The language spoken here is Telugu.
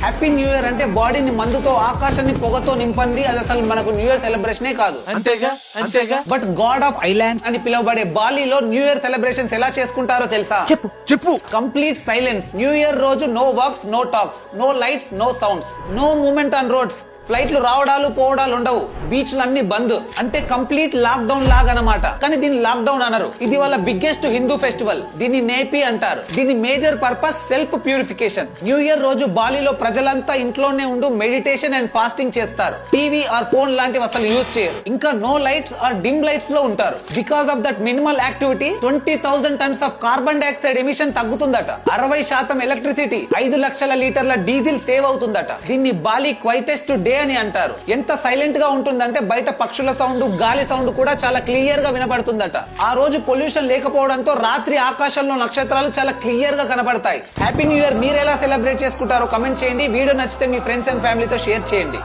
హ్యాపీ న్యూ ఇయర్ అంటే బాడీని మందుతో ఆకాశాన్ని పొగతో నింపంది. అది అసలు మనకు న్యూ ఇయర్ సెలబ్రేషనే కాదు. అంతేగా బట్ గాడ్ ఆఫ్ ఐలాండ్స్ అని పిలువబడే బాలీలో న్యూ ఇయర్ సెలబ్రేషన్స్ ఎలా చేసుకుంటారో తెలుసా? చెప్పు. Complete silence. న్యూ ఇయర్ రోజు no works, no talks, no lights, no sounds, no moment on roads. ఫ్లైట్లు రావడాలు పోవడాలు ఉండవు. బీచ్లు అన్ని బంద్. అంటే కంప్లీట్ లాక్ డౌన్ లాగనమాట. కానీ దీన్ని లాక్ డౌన్ అనరు. ఇది వాళ్ళ బిగ్గెస్ట్ హిందూ ఫెస్టివల్. దీన్ని నేపీ అంటారు. దీని major purpose self purification. New year రోజు బాలీలో ప్రజలంతా ఇంట్లోనే ఉంటూ మెడిటేషన్ అండ్ ఫాస్టింగ్ చేస్తారు. టీవీ ఆర్ ఫోన్ లాంటివి అసలు యూజ్ చేయరు. ఇంకా no lights or dim lights లో ఉంటారు. Because of that minimal activity 20,000 tons of carbon dioxide emission తగ్గుతుందట. 60% ఎలక్ట్రిసిటీ, 5 లక్షల లీటర్ల డీజిల్ సేవ్ అవుతుందట. దీన్ని బాలీ క్వైటెస్ట్ డే అని అంటారు. ఎంత సైలెంట్ గా ఉంటుందంటే బయట పక్షుల సౌండ్, గాలి సౌండ్ కూడా చాలా క్లియర్ గా వినపడుతుందట. ఆ రోజు పొల్యూషన్ లేకపోవడంతో రాత్రి ఆకాశంలో నక్షత్రాలు చాలా క్లియర్ గా కనబడతాయి. హ్యాపీ న్యూ ఇయర్ మీరు ఎలా సెలబ్రేట్ చేసుకుంటారో కమెంట్ చేయండి. వీడియో నచ్చితే మీ ఫ్రెండ్స్ అండ్ ఫ్యామిలీతో షేర్ చేయండి.